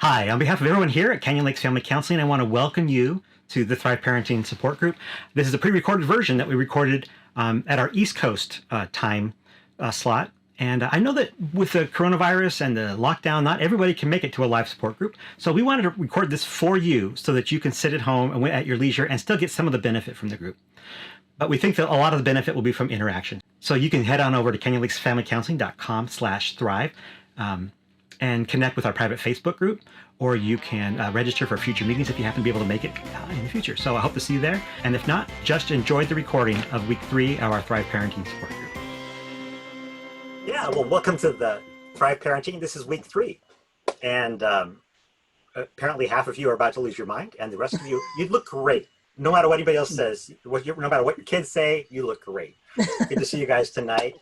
Hi, on behalf of everyone here at Canyon Lakes Family Counseling, I want to welcome you to the Thrive Parenting Support Group. This is a pre-recorded version that we recorded at our East Coast time slot. And I know that with the coronavirus and the lockdown, not everybody can make it to a live support group. So we wanted to record this for you so that you can sit at home and at your leisure and still get some of the benefit from the group. But we think that a lot of the benefit will be from interaction. So you can head on over to canyonlakesfamilycounseling.com/thrive and connect with our private Facebook group, or you can register for future meetings if you happen to be able to make it in the future. So I hope to see you there. And if not, just enjoy the recording of week 3 of our Thrive Parenting Support Group. Yeah, well, welcome to the Thrive Parenting. This is week 3. And apparently half of you are about to lose your mind, and the rest of you, you look great. No matter what anybody else says, no matter what your kids say, you look great. Good to see you guys tonight.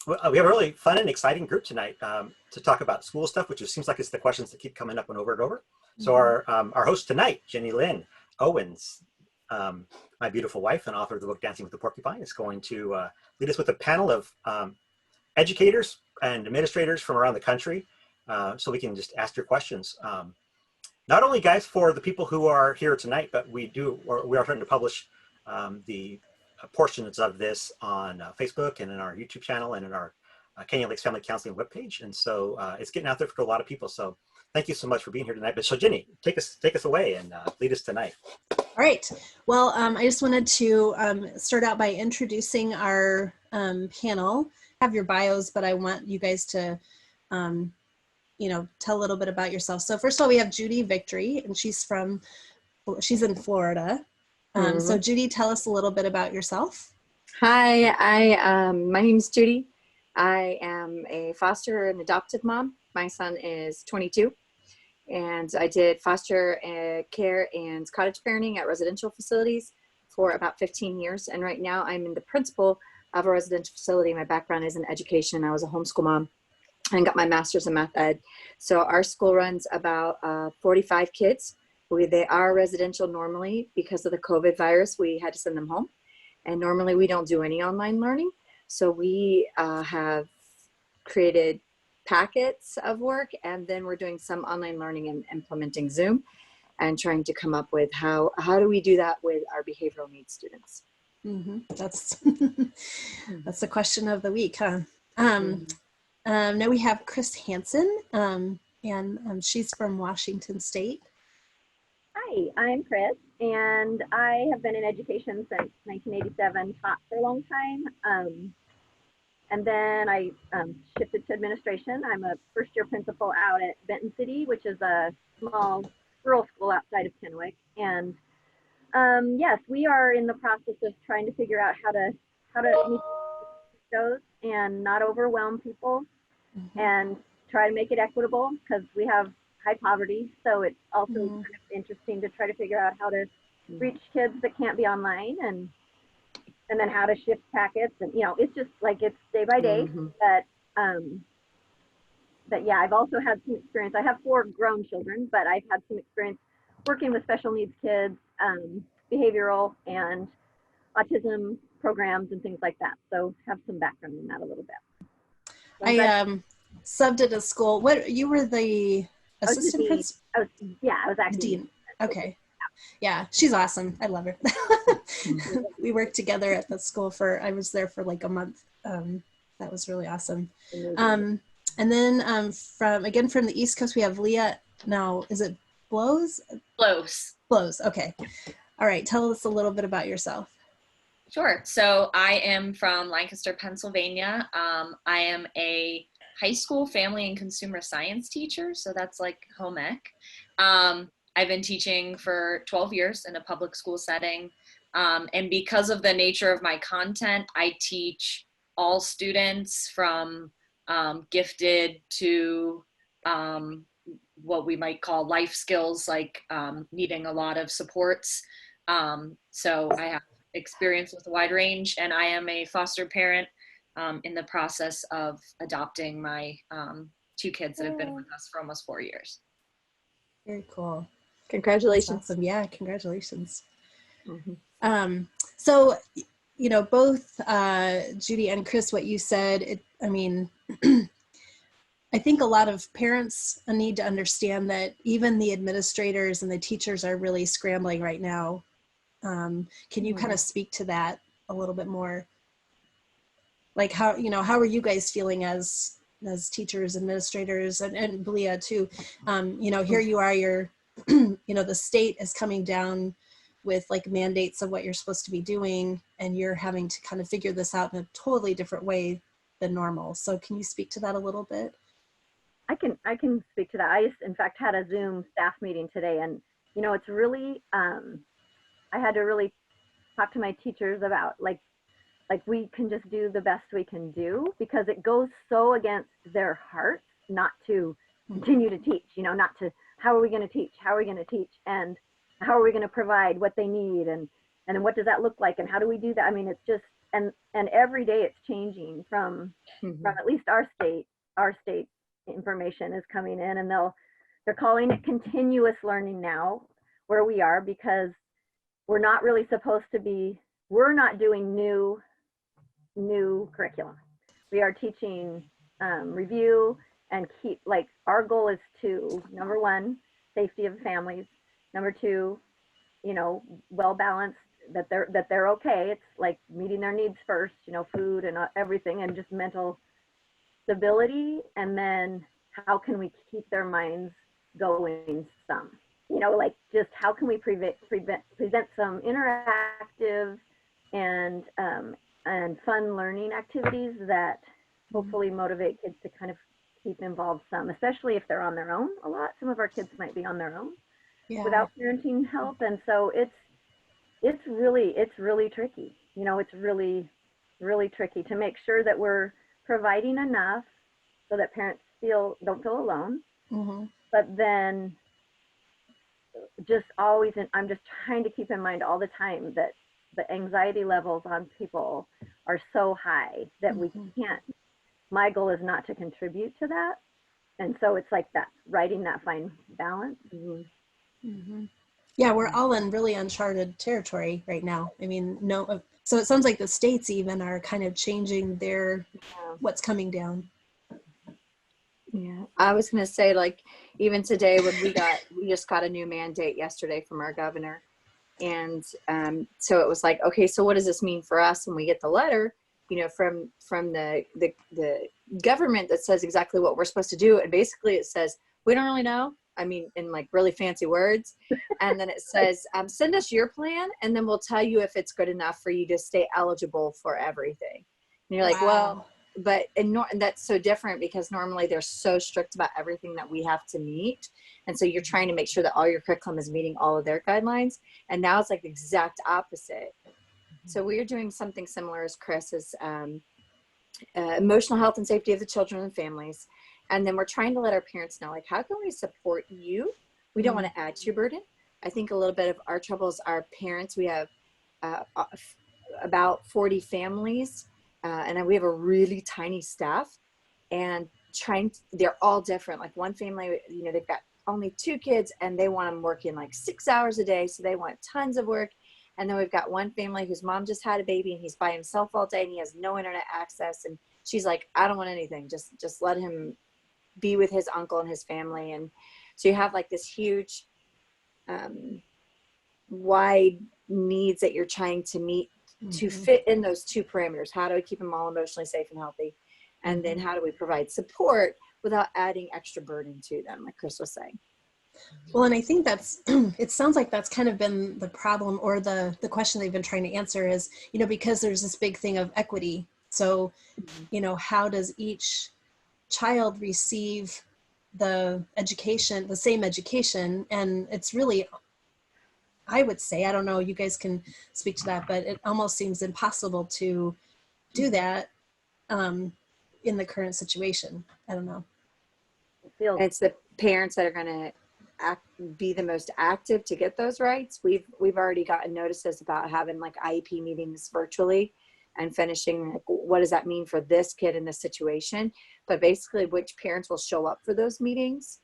We have a really fun and exciting group tonight to talk about school stuff, which seems like it's the questions that keep coming up and over and over. So our host tonight, Jenny Lynn Owens, my beautiful wife and author of the book Dancing with the Porcupine, is going to lead us with a panel of educators and administrators from around the country, so we can just ask your questions. Not only, guys, for the people who are here tonight, but we are starting to publish the portions of this on Facebook and in our YouTube channel and in our Canyon Lakes Family Counseling webpage. And so it's getting out there for a lot of people. So thank you so much for being here tonight. But so Jenny, take us away and lead us tonight. All right. Well, I just wanted to start out by introducing our panel. I have your bios, but I want you guys to, tell a little bit about yourself. So first of all, we have Judy Victory, and she's in Florida. So Judy, tell us a little bit about yourself. Hi, my name is Judy. I am a foster and adopted mom. My son is 22, and I did foster care and cottage parenting at residential facilities for about 15 years. And right now I'm in the principal of a residential facility. My background is in education. I was a homeschool mom and got my master's in math ed. So our school runs about 45 kids. They are residential normally. Because of the COVID virus, we had to send them home. And normally we don't do any online learning. So we have created packets of work, and then we're doing some online learning and implementing Zoom and trying to come up with how do we do that with our behavioral needs students. That's that's the question of the week, huh? Now we have Chris Hanson, and she's from Washington State. Hi, I'm Chris, and I have been in education since 1987, taught for a long time, and then I shifted to administration. I'm a first-year principal out at Benton City, which is a small rural school outside of Kennewick, and yes, we are in the process of trying to figure out how to meet those and not overwhelm people, and try to make it equitable, because we have high poverty, so it's also kind of interesting to try to figure out how to reach kids that can't be online, and then how to shift packets, and it's just like it's day by day. But yeah, I've also had some experience. I have 4 grown children, but I've had some experience working with special needs kids, behavioral and autism programs and things like that. So have some background in that a little bit. So I subbed at a school. What, you were the assistant principal? I was actually dean. Okay. Yeah, she's awesome. I love her. We worked together at the school I was there for like a month. That was really awesome. And then from the East Coast, we have Leah. Now, is it Blows? Blows. Okay. All right. Tell us a little bit about yourself. Sure. So I am from Lancaster, Pennsylvania. I am a high school family and consumer science teacher. So that's like home ec. I've been teaching for 12 years in a public school setting. And because of the nature of my content, I teach all students from gifted to what we might call life skills, like needing a lot of supports. So I have experience with a wide range, and I am a foster parent in the process of adopting my 2 kids that have been with us for almost 4 years. Very cool. Congratulations. Awesome. Yeah, congratulations. So, both Judy and Chris, what you said, I think a lot of parents need to understand that even the administrators and the teachers are really scrambling right now. Can you kind of speak to that a little bit more? Like how are you guys feeling as teachers, administrators, and Belia too? Here you are, you're, the state is coming down with like mandates of what you're supposed to be doing, and you're having to kind of figure this out in a totally different way than normal. So can you speak to that a little bit? I can speak to that. I just, in fact, had a Zoom staff meeting today, and it's really I had to really talk to my teachers about like we can just do the best we can do, because it goes so against their hearts not to continue to teach. Not to, how are we going to teach? How are we going to teach? And how are we going to provide what they need? And what does that look like? And how do we do that? I mean, it's just, and every day it's changing from at least our state information is coming in, and they're calling it continuous learning now where we are, because we're not really supposed to be, we're not doing new curriculum. We are teaching review and keep, like, our goal is to, number one, safety of families, number two, well balanced, that they're okay. It's like meeting their needs first, food and everything, and just mental stability, and then how can we keep their minds going some, like just how can we present some interactive and fun learning activities that hopefully motivate kids to kind of keep involved some, especially if they're on their own a lot. Some of our kids might be on their own without parenting help, and so it's really tricky. It's really tricky to make sure that we're providing enough so that parents don't feel alone. But then just always, and I'm just trying to keep in mind all the time that the anxiety levels on people are so high that we can't, my goal is not to contribute to that. And so it's like that, writing that fine balance. Yeah, we're all in really uncharted territory right now. I mean, so it sounds like the states even are kind of changing what's coming down. Yeah, I was going to say, like, even today when we just got a new mandate yesterday from our governor. And so it was like, okay, so what does this mean for us when we get the letter, from the government that says exactly what we're supposed to do? And basically it says, we don't really know. I mean, in like really fancy words. And then it says, send us your plan, and then we'll tell you if it's good enough for you to stay eligible for everything. And you're like, well, and that's so different, because normally they're so strict about everything that we have to meet. And so you're trying to make sure that all your curriculum is meeting all of their guidelines. And now it's like the exact opposite. So we're doing something similar as Chris, is emotional health and safety of the children and families. And then we're trying to let our parents know, like, how can we support you? We don't want to add to your burden. I think a little bit of our troubles are parents. We have about 40 families, and we have a really tiny staff, and they're all different. Like one family, they've got only 2 kids and they want them working like 6 hours a day. So they want tons of work. And then we've got one family whose mom just had a baby and he's by himself all day and he has no internet access. And she's like, I don't want anything. Just let him be with his uncle and his family. And so you have like this huge, wide needs that you're trying to meet to fit in those 2 parameters. How do we keep them all emotionally safe and healthy? And then how do we provide support without adding extra burden to them, like Chris was saying? Well, and I think that's, it sounds like that's kind of been the problem, or the question they've been trying to answer is, because there's this big thing of equity. So, how does each child receive the same education? And it's really, I would say, I don't know, you guys can speak to that, but it almost seems impossible to do that in the current situation. I don't know. It's the parents that are going to be the most active to get those rights. We've already gotten notices about having like IEP meetings virtually and finishing, like, what does that mean for this kid in this situation? But basically which parents will show up for those meetings.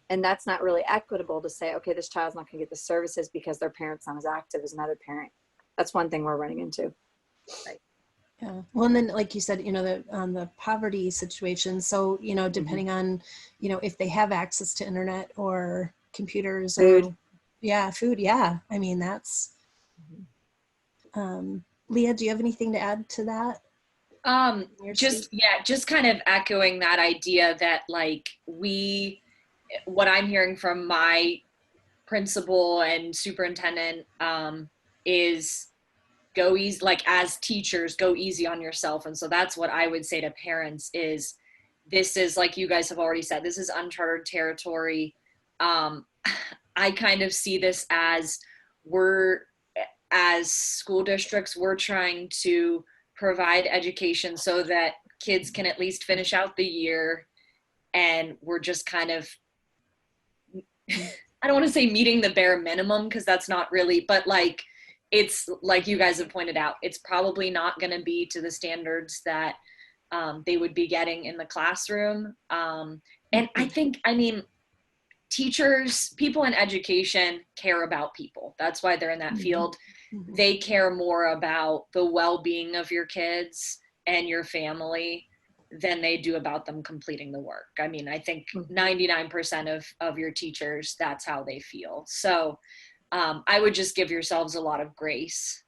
And that's not really equitable to say, okay, this child's not going to get the services because their parent's not as active as another parent. That's one thing we're running into. Right. Yeah. Well, and then like you said, the poverty situation. So, depending on, if they have access to internet or computers Food. or food. Yeah. I mean, that's, Leah, do you have anything to add to that? Just kind of echoing that idea that like what I'm hearing from my principal and superintendent is go easy, like as teachers, go easy on yourself. And so that's what I would say to parents is this is, like you guys have already said, this is uncharted territory. I kind of see this as as school districts, we're trying to provide education so that kids can at least finish out the year. And we're just kind of, I don't want to say meeting the bare minimum because that's not really, but like, it's like you guys have pointed out, it's probably not going to be to the standards that they would be getting in the classroom. And I mean, teachers, people in education care about people. That's why they're in that field. They care more about the well-being of your kids and your family than they do about them completing the work. I mean, I think 99% of your teachers, that's how they feel. So I would just give yourselves a lot of grace.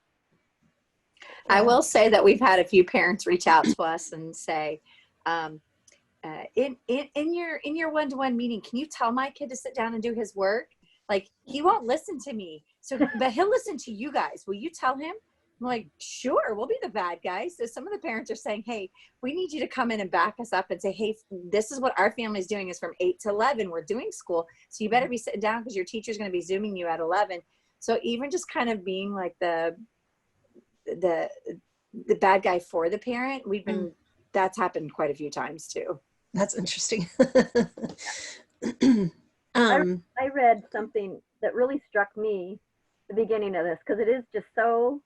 I will say that we've had a few parents reach out to us and say, in your one-to-one meeting, can you tell my kid to sit down and do his work? Like, he won't listen to me. So, but he'll listen to you guys. Will you tell him? I'm like, sure, we'll be the bad guys. So some of the parents are saying, hey, we need you to come in and back us up and say, hey, this is what our family is doing is from 8 to 11. We're doing school. So you better be sitting down because your teacher's going to be Zooming you at 11. So even just kind of being like the bad guy for the parent, that's happened quite a few times too. That's interesting. I read something that really struck me at the beginning of this because it is just so,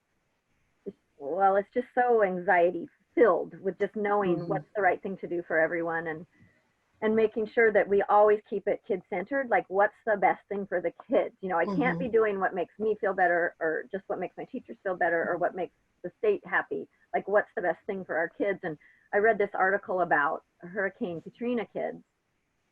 well, it's just so anxiety filled with just knowing what's the right thing to do for everyone and making sure that we always keep it kid centered. Like, what's the best thing for the kids? I can't be doing what makes me feel better or just what makes my teachers feel better or what makes the state happy. Like, what's the best thing for our kids? And I read this article about Hurricane Katrina kids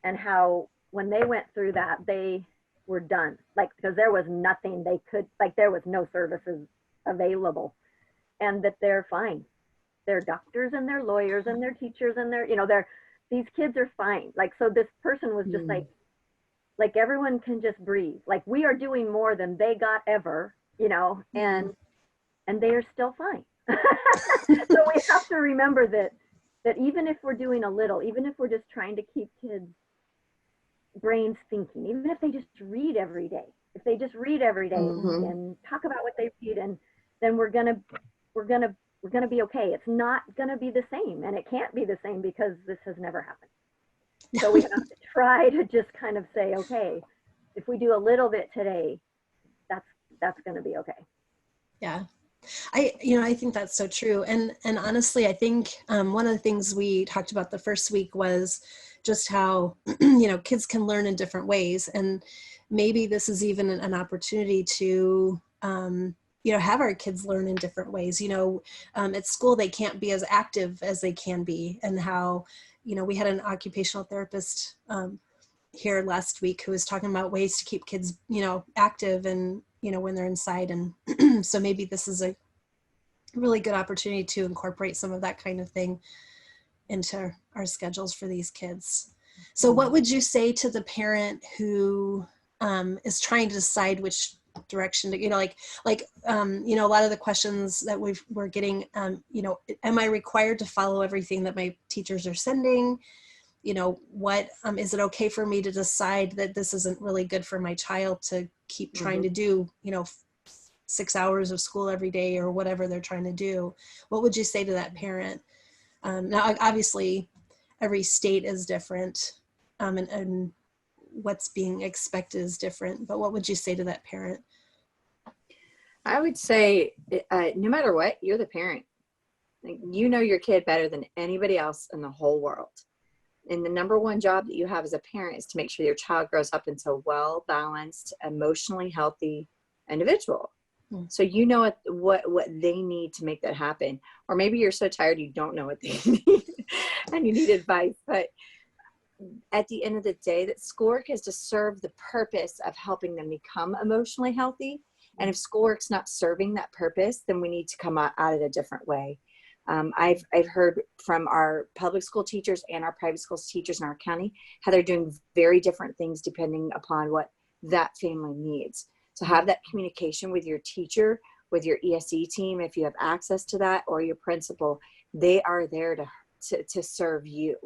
and how when they went through that, they were done. Like, because there was nothing they could, like, there was no services available, and that they're fine. They're doctors and they're lawyers and they're teachers and these kids are fine. Like, so this person was just like everyone can just breathe. Like, we are doing more than they got ever, and they are still fine. So we have to remember that even if we're doing a little, even if we're just trying to keep kids' brains thinking, even if they just read every day, and talk about what they read, and then we're gonna be okay. It's not gonna be the same, and it can't be the same because this has never happened. So we have to try to just kind of say, okay, if we do a little bit today, that's gonna be okay. Yeah. I think that's so true. And honestly, I think one of the things we talked about the first week was just how, kids can learn in different ways. And maybe this is even an opportunity to, have our kids learn in different ways. At school, they can't be as active as they can be. And how, we had an occupational therapist here last week who was talking about ways to keep kids, active and, when they're inside. And so maybe this is a really good opportunity to incorporate some of that kind of thing into our schedules for these kids. So what would you say to the parent who is trying to decide which direction to, a lot of the questions that we're getting, am I required to follow everything that my teachers are sending? What is it okay for me to decide that this isn't really good for my child to keep trying to do, 6 hours of school every day or whatever they're trying to do? What would you say to that parent? Now, obviously, every state is different, and what's being expected is different, but what would you say to that parent? I would say, no matter what, you're the parent. Like, your kid better than anybody else in the whole world. And the number one job that you have as a parent is to make sure your child grows up into a well-balanced, emotionally healthy individual. So you know what they need to make that happen. Or maybe you're so tired you don't know what they need and you need advice. But at the end of the day, that schoolwork is to serve the purpose of helping them become emotionally healthy. And if schoolwork's not serving that purpose, then we need to come out it a different way. I've heard from our public school teachers and our private school teachers in our county how they're doing very different things depending upon what that family needs. So have that communication with your teacher, with your ESE team, if you have access to that, or your principal. They are there to serve you.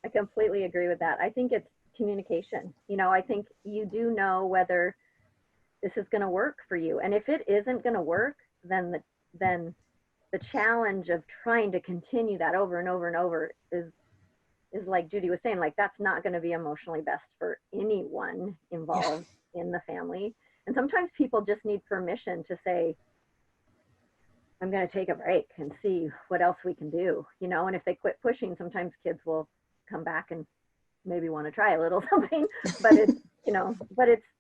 I completely agree with that. I think it's communication. I think you do know whether this is going to work for you. And if it isn't going to work, then the challenge of trying to continue that over and over and over is like Judy was saying, like, that's not going to be emotionally best for anyone involved in the family. And sometimes people just need permission to say, I'm going to take a break and see what else we can do, and if they quit pushing, sometimes kids will come back and maybe want to try a little something, but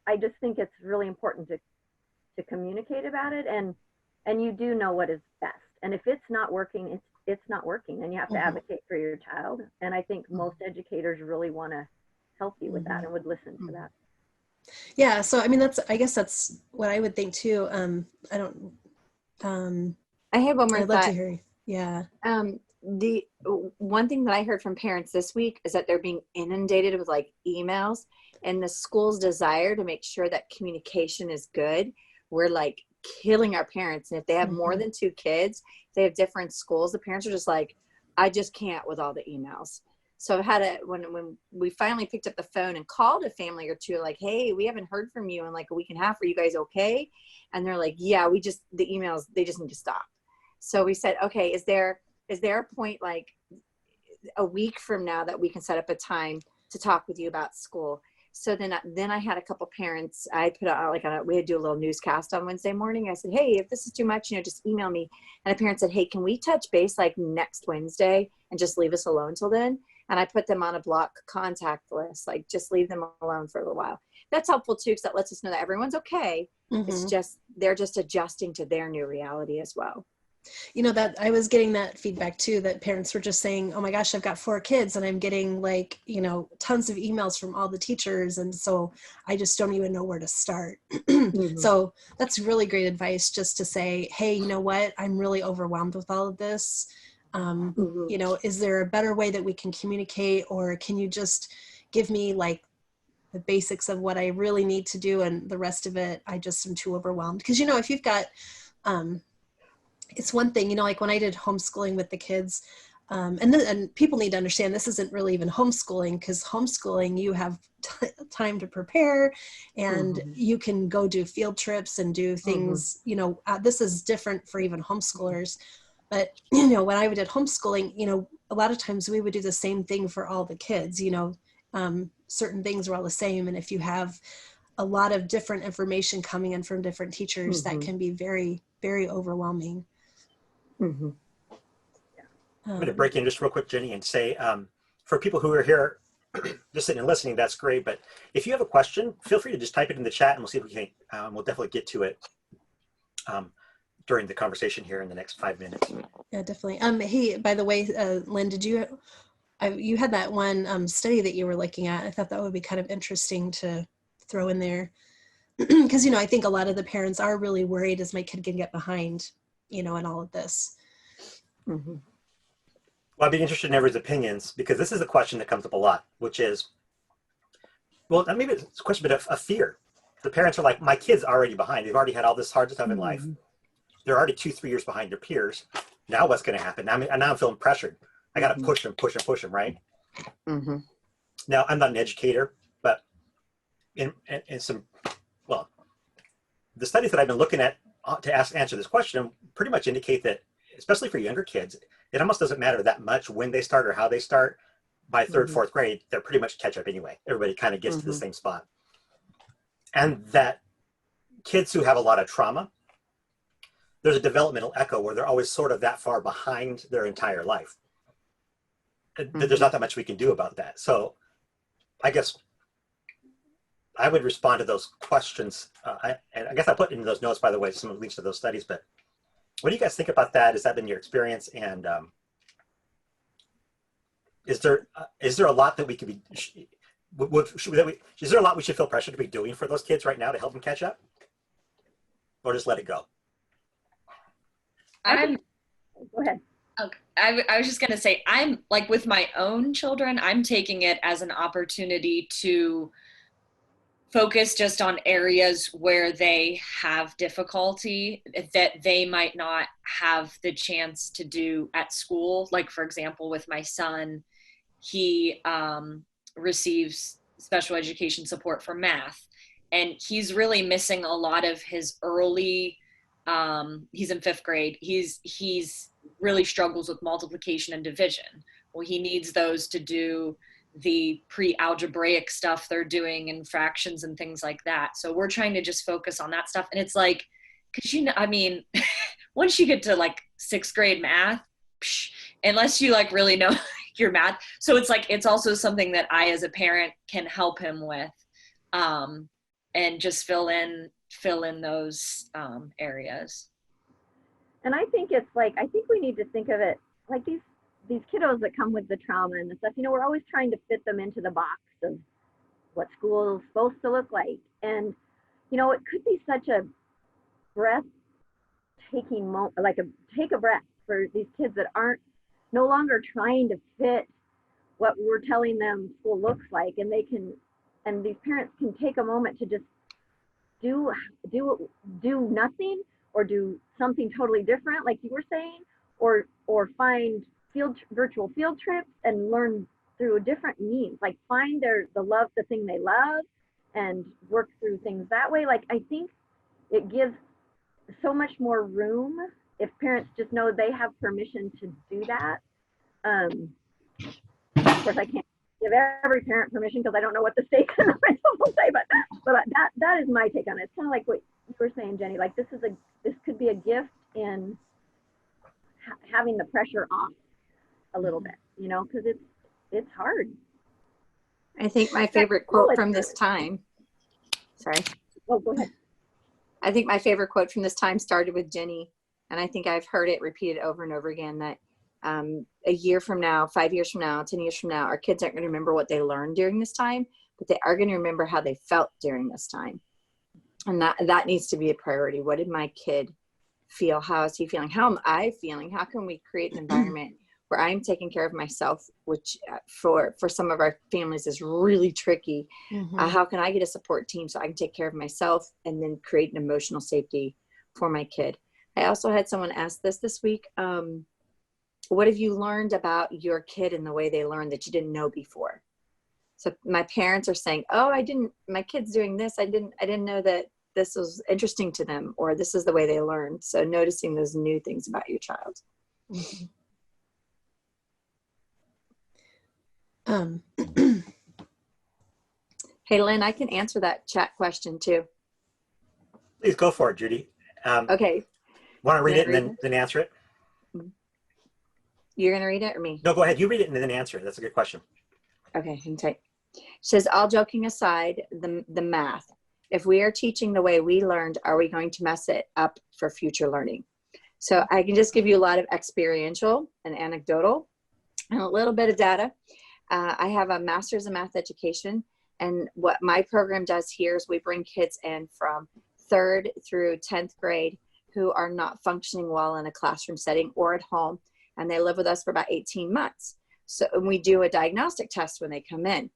I just think it's really important to communicate about it, and you do know what is best. And if it's not working, it's not working, and you have to advocate for your child. And I think most educators really want to help you with that and would listen to that. Yeah. So, I mean, I guess that's what I would think too. I have one more I'd love thought. to hear. Yeah. The one thing that I heard from parents this week is that they're being inundated with like emails, and the school's desire to make sure that communication is good. We're like killing our parents. And if they have more than 2 kids, they have different schools. The parents are just like, I just can't with all the emails. So I've had when we finally picked up the phone and called a family or two, like, hey, we haven't heard from you in like a week and a half. Are you guys okay? And they're like, yeah, the emails, they just need to stop. So we said, okay, is there a point like a week from now that we can set up a time to talk with you about school? So then I had a couple parents, I put out we had to do a little newscast on Wednesday morning. I said, hey, if this is too much, just email me. And a parent said, hey, can we touch base like next Wednesday and just leave us alone till then? And I put them on a block contact list, like just leave them alone for a little while. That's helpful too, because that lets us know that everyone's okay. It's just, they're just adjusting to their new reality as well. That I was getting that feedback too, that parents were just saying, oh my gosh, I've got 4 kids and I'm getting like, tons of emails from all the teachers. And so I just don't even know where to start. So that's really great advice, just to say, hey, you know what? I'm really overwhelmed with all of this. Is there a better way that we can communicate, or can you just give me like the basics of what I really need to do, and the rest of it, I just am too overwhelmed. Because, if you've got, it's one thing, like when I did homeschooling with the kids, and people need to understand this isn't really even homeschooling, because homeschooling, you have time to prepare, and you can go do field trips and do things, this is different for even homeschoolers. But, when I did homeschooling, a lot of times we would do the same thing for all the kids, certain things were all the same. And if you have a lot of different information coming in from different teachers, that can be very, very overwhelming. I'm going to break in just real quick, Jenny, and say, for people who are here just sitting and listening, that's great. But if you have a question, feel free to just type it in the chat, and we'll see if we can, we'll definitely get to it during the conversation here in the next 5 minutes. Yeah, definitely. Hey, by the way, Lynn, did you had that one study that you were looking at? I thought that would be kind of interesting to throw in there. Because, I think a lot of the parents are really worried, is my kid can get behind, in all of this. Well, I'd be interested in everyone's opinions, because this is a question that comes up a lot, which is, well, maybe it's a question, but a fear. The parents are like, my kid's already behind. They've already had all this hard stuff in life. They're already 2-3 years behind their peers. Now what's going to happen? Now I'm feeling pressured. I got to push them, right? Now, I'm not an educator, but in some, well, the studies that I've been looking at to answer this question pretty much indicate that, especially for younger kids, it almost doesn't matter that much when they start or how they start. By 3rd, 4th grade, they're pretty much catch up anyway. Everybody kind of gets to the same spot. And that kids who have a lot of trauma, there's a developmental echo where they're always sort of that far behind their entire life. There's not that much we can do about that. So I guess I would respond to those questions. And I guess I put in those notes, by the way, some links to those studies. But what do you guys think about that? Has that been your experience? And is there a lot that we could be? Is there a lot we should feel pressure to be doing for those kids right now to help them catch up, or just let it go? Go ahead. Okay. I was just going to say, I'm like with my own children, I'm taking it as an opportunity to focus just on areas where they have difficulty that they might not have the chance to do at school. Like, for example, with my son, he receives special education support for math, and he's really missing a lot of his early, he's in 5th grade. He's really struggles with multiplication and division. Well, he needs those to do the pre-algebraic stuff they're doing in fractions and things like that. So we're trying to just focus on that stuff. And it's like, cause I mean, once you get to like 6th grade math, unless you like really know your math. So it's like, it's also something that I, as a parent, can help him with, and just fill in those areas. And I think it's like, I think we need to think of it like these kiddos that come with the trauma and the stuff, you know, we're always trying to fit them into the box of what school is supposed to look like. And, you know, it could be such a breathtaking moment, like take a breath for these kids that aren't no longer trying to fit what we're telling them school looks like. And they can, and these parents can take a moment to just do nothing, or do something totally different, like you were saying, or find virtual field trips and learn through different means, like find the thing they love and work through things that way. Like, I think it gives so much more room if parents just know they have permission to do that. Of course, I can't give every parent permission because I don't know what the state and the principals will say, but that is my take on it. It's kind of like what you were saying, Jenny, like this could be a gift in having the pressure off a little bit, you know, because it's hard. I think my favorite quote from this time, sorry. Oh, go ahead. I think my favorite quote from this time started with Jenny, and I think I've heard it repeated over and over again, that a year from now, 5 years from now, 10 years from now, our kids aren't going to remember what they learned during this time, but they are going to remember how they felt during this time. And that needs to be a priority. What did my kid feel? How is he feeling? How am I feeling? How can we create an environment where I'm taking care of myself, which for some of our families is really tricky. Mm-hmm. How can I get a support team so I can take care of myself and then create an emotional safety for my kid? I also had someone ask this week, what have you learned about your kid and the way they learned that you didn't know before? So my parents are saying, oh, my kid's doing this. I didn't know that this was interesting to them, or this is the way they learned. So noticing those new things about your child. Mm-hmm. Hey, Lynn, I can answer that chat question too. Please go for it, Judy. Okay. Want to read it and then answer it? You're going to read it or me? No, go ahead. You read it and then answer it. That's a good question. Okay, hang tight. Says, all joking aside, the math. If we are teaching the way we learned, are we going to mess it up for future learning? So I can just give you a lot of experiential and anecdotal and a little bit of data. I have a master's in math education, and what my program does here is we bring kids in from 3rd through 10th grade who are not functioning well in a classroom setting or at home, and they live with us for about 18 months. So we do a diagnostic test when they come in.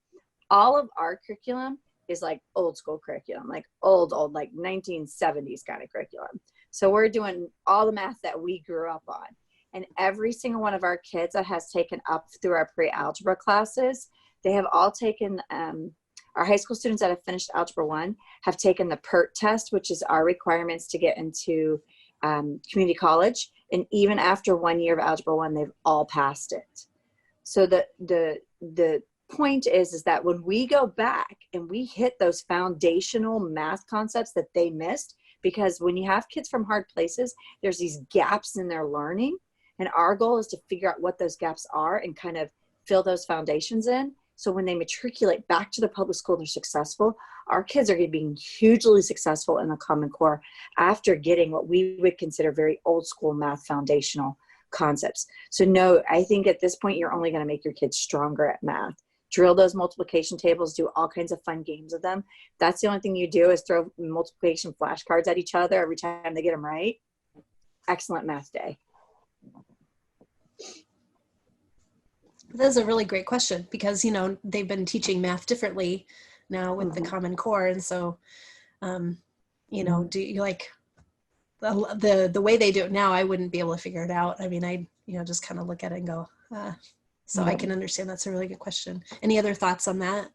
All of our curriculum is like old school curriculum, like old, like 1970s kind of curriculum. So we're doing all the math that we grew up on. And every single one of our kids that has taken up through our pre-algebra classes, they have all taken, our high school students that have finished Algebra 1 have taken the PERT test, which is our requirements to get into community college. And even after 1 year of Algebra 1, they've all passed it. So the point is that when we go back and we hit those foundational math concepts that they missed, because when you have kids from hard places, there's these gaps in their learning. And our goal is to figure out what those gaps are and kind of fill those foundations in So when they matriculate back to the public school, they're successful. Our kids are being hugely successful in the Common Core after getting what we would consider very old school math foundational concepts. So no, I think at this point, you're only going to make your kids stronger at math. Drill those multiplication tables, do all kinds of fun games with them. That's the only thing you do is throw multiplication flashcards at each other every time they get them right. Excellent math day. That's a really great question because, you know, they've been teaching math differently now with the Common Core. And so, you know, do you like the way they do it now, I wouldn't be able to figure it out. I mean, I, you know, just kind of look at it and go, so I can understand. That's a really good question. Any other thoughts on that?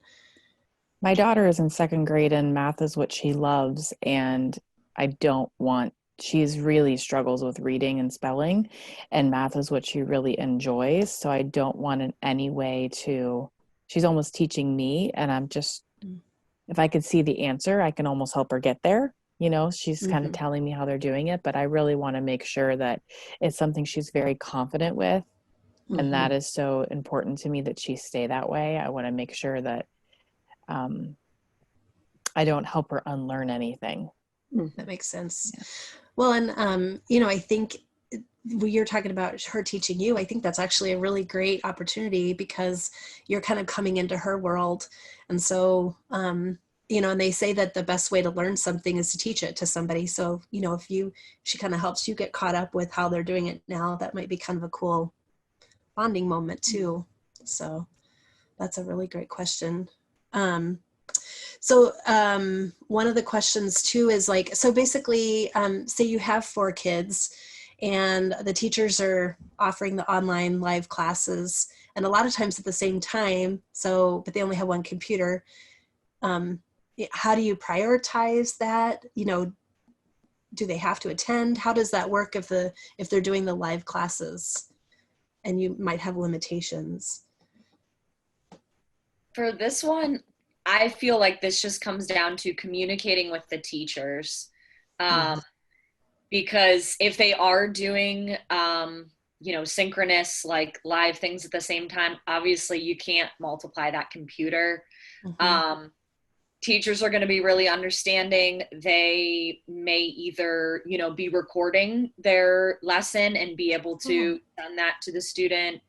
My daughter is in second grade and math is what she loves. And she's really struggles with reading and spelling, and math is what she really enjoys. So I don't want in any way she's almost teaching me, and I'm just, if I could see the answer, I can almost help her get there. You know, she's kind of telling me how they're doing it, but I really want to make sure that it's something she's very confident with. And that is so important to me that she stay that way. I want to make sure that I don't help her unlearn anything. That makes sense. Yeah. Well, and, you know, I think when you're talking about her teaching you, I think that's actually a really great opportunity because you're kind of coming into her world. And so, you know, and they say that the best way to learn something is to teach it to somebody. So, you know, if she kind of helps you get caught up with how they're doing it now, that might be kind of a cool bonding moment too. So that's a really great question. So one of the questions too is like, so basically, say you have 4 kids and the teachers are offering the online live classes and a lot of times at the same time, but they only have one computer. How do you prioritize that? You know, do they have to attend? How does that work if they're doing the live classes and you might have limitations? For this one, I feel like this just comes down to communicating with the teachers. Because if they are doing, you know, synchronous, like live things at the same time, obviously you can't multiply that computer. Teachers are going to be really understanding. They may either, you know, be recording their lesson and be able to send that to the student,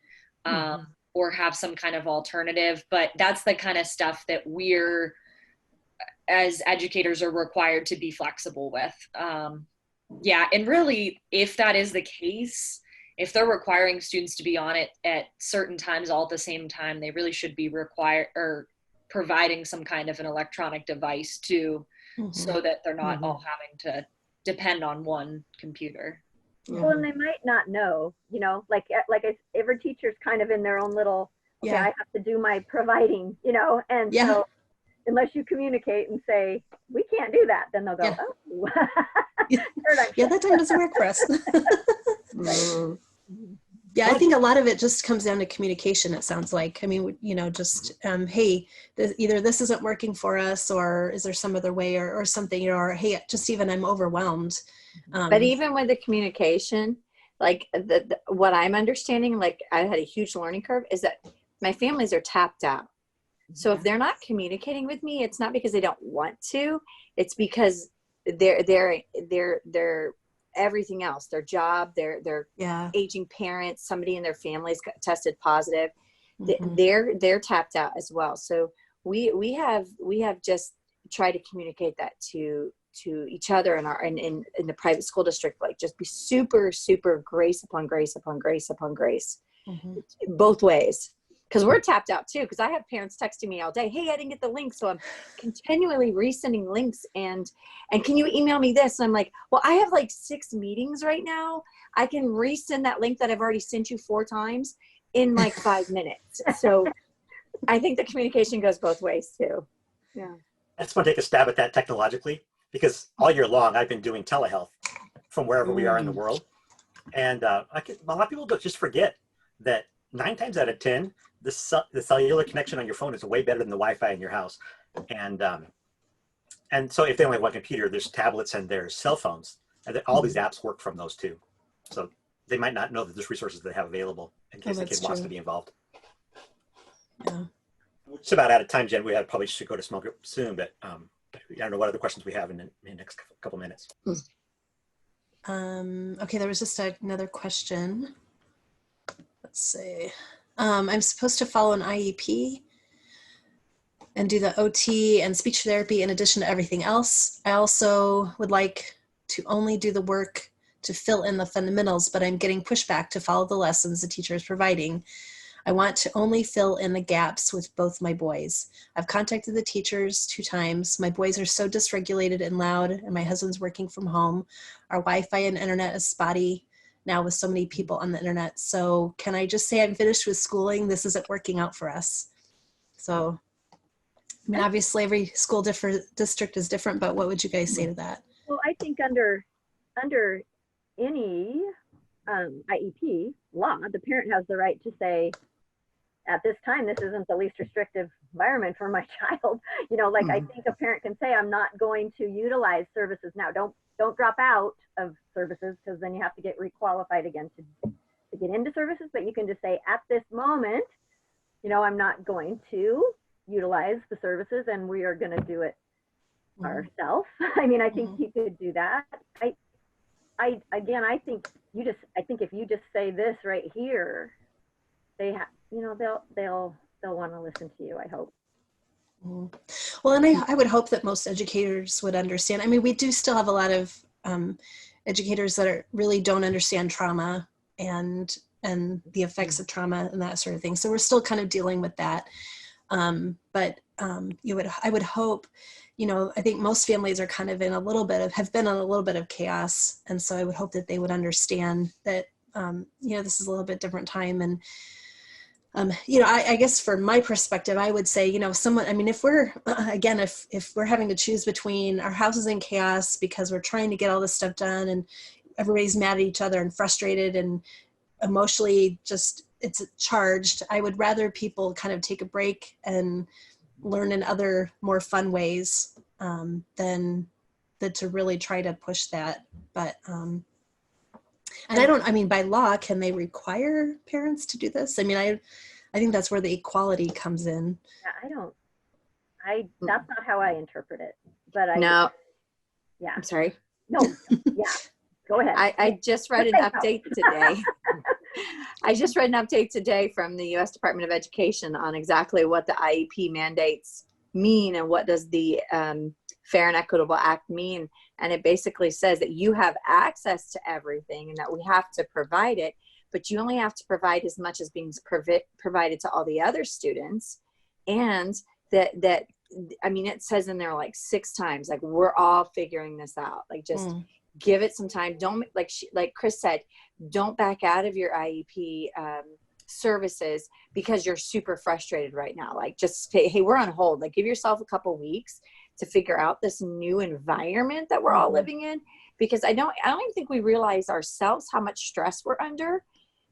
or have some kind of alternative. But that's the kind of stuff that we're, as educators, are required to be flexible with. Yeah, and really, if that is the case, if they're requiring students to be on it at certain times all at the same time, they really should be providing some kind of an electronic device too, so that they're not all having to depend on one computer. Well, and they might not know, you know, like every teacher's kind of in their own little, okay, I have to do my providing, you know, and so unless you communicate and say, we can't do that, then they'll go, oh. That time doesn't work for us. Yeah, I think a lot of it just comes down to communication, it sounds like. I mean, you know, just, hey, either this isn't working for us, or is there some other way, or something, or hey, just even I'm overwhelmed. But even with the communication, like what I'm understanding, like I had a huge learning curve, is that my families are tapped out. So if they're not communicating with me, it's not because they don't want to, it's because they're everything else, their job, their aging parents, somebody in their families got tested positive. They're tapped out as well. So we have just tried to communicate that to each other in the private school district, like just be super, super grace upon grace upon grace upon grace, both ways. Because we're tapped out too. Because I have parents texting me all day, "Hey, I didn't get the link," so I'm continually resending links. And can you email me this? And I'm like, well, I have like 6 meetings right now. I can resend that link that I've already sent you 4 times in like 5 minutes. So I think the communication goes both ways too. Yeah. I just want to take a stab at that technologically, because all year long I've been doing telehealth from wherever we are in the world, and a lot of people just forget that 9 times out of 10. The cellular connection on your phone is way better than the Wi-Fi in your house. And so if they only have one computer, there's tablets and there's cell phones. And all these apps work from those too. So they might not know that there's resources they have available in case the kid wants to be involved. Yeah. We're just about out of time, Jen. We probably should go to small group soon, but I don't know what other questions we have in the next couple minutes. Okay, there was just another question. Let's see. I'm supposed to follow an IEP and do the OT and speech therapy in addition to everything else. I also would like to only do the work to fill in the fundamentals, but I'm getting pushback to follow the lessons the teacher is providing. I want to only fill in the gaps with both my boys. I've contacted the teachers 2 times. My boys are so dysregulated and loud, and my husband's working from home. Our Wi-Fi and internet is spotty now with so many people on the internet. So can I just say I'm finished with schooling? This isn't working out for us. So, I mean, obviously every school district is different, but what would you guys say to that? Well, I think under any IEP law, the parent has the right to say, at this time, this isn't the least restrictive environment for my child. You know, like I think a parent can say, I'm not going to utilize services now. Don't drop out of services, because then you have to get requalified again to get into services. But you can just say, at this moment, you know, I'm not going to utilize the services, and we are going to do it ourselves. I mean, I think you could do that. I think if you just say this right here, they have, you know, they'll want to listen to you, I hope. Well, and I would hope that most educators would understand. I mean, we do still have a lot of educators that really don't understand trauma and the effects of trauma and that sort of thing. So we're still kind of dealing with that. But I would hope, you know, I think most families are kind of have been in a little bit of chaos. And so I would hope that they would understand that, you know, this is a little bit different time. And, you know, I guess from my perspective, I would say, you know, if we're, again, if we're having to choose between our house is in chaos because we're trying to get all this stuff done and everybody's mad at each other and frustrated and emotionally it's charged, I would rather people kind of take a break and learn in other more fun ways than to really try to push that. But, and by law, can they require parents to do this? I mean, I think that's where the equality comes in. Yeah, that's not how I interpret it, but No. Yeah. I'm sorry. No, yeah, go ahead. I just read an update today. I just read an update today from the U.S. Department of Education on exactly what the IEP mandates mean and what does the Fair and Equitable Act mean. And it basically says that you have access to everything and that we have to provide it, but you only have to provide as much as being provided to all the other students. And that I mean, it says in there like 6 times, like, we're all figuring this out. Like, just give it some time. Don't, like Chris said, don't back out of your IEP services because you're super frustrated right now. Like, just say, hey, we're on hold. Like, give yourself a couple weeks to figure out this new environment that we're all living in, because I don't even think we realize ourselves how much stress we're under.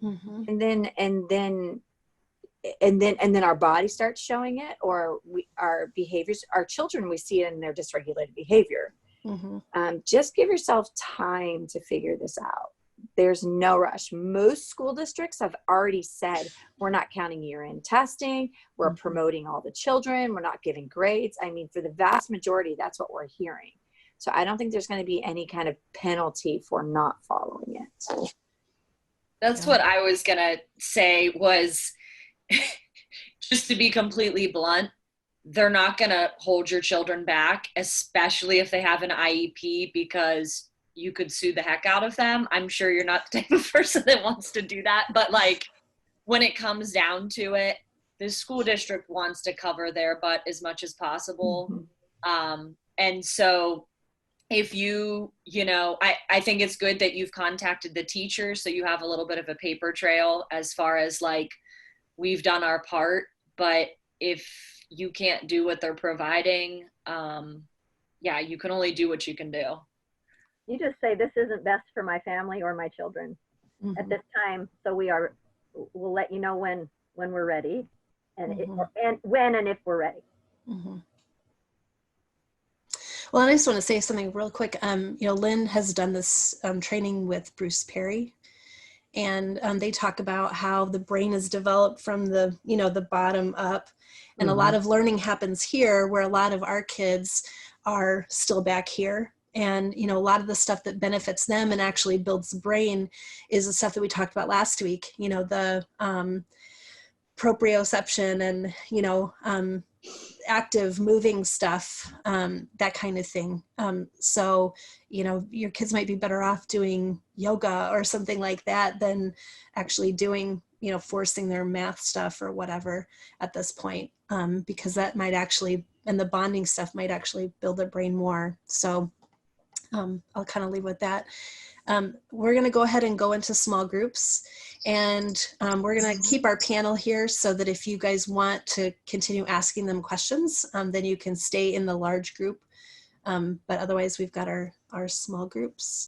And then our body starts showing it, or our behaviors, our children, we see it in their dysregulated behavior. Just give yourself time to figure this out. There's no rush. Most school districts have already said, we're not counting year-end testing. We're promoting all the children. We're not giving grades. I mean, for the vast majority, that's what we're hearing. So I don't think there's going to be any kind of penalty for not following it. That's what I was going to say was, just to be completely blunt, they're not going to hold your children back, especially if they have an IEP, because you could sue the heck out of them. I'm sure you're not the type of person that wants to do that. But like, when it comes down to it, the school district wants to cover their butt as much as possible. And so if you know, I think it's good that you've contacted the teachers, so you have a little bit of a paper trail as far as like, we've done our part. But if you can't do what they're providing, you can only do what you can do. You just say, this isn't best for my family or my children at this time. So we'll let you know when we're ready, and when and if we're ready. Well, and I just want to say something real quick. You know, Lynn has done this training with Bruce Perry, and they talk about how the brain is developed from the, you know, the bottom up, and a lot of learning happens here, where a lot of our kids are still back here. And, you know, a lot of the stuff that benefits them and actually builds the brain is the stuff that we talked about last week, you know, the proprioception and, you know, active moving stuff, that kind of thing. So, you know, your kids might be better off doing yoga or something like that than actually doing, you know, forcing their math stuff or whatever at this point, because that might actually, and the bonding stuff might actually build their brain more. So I'll kind of leave with that. We're going to go ahead and go into small groups, and we're going to keep our panel here so that if you guys want to continue asking them questions, then you can stay in the large group. But otherwise, we've got our small groups.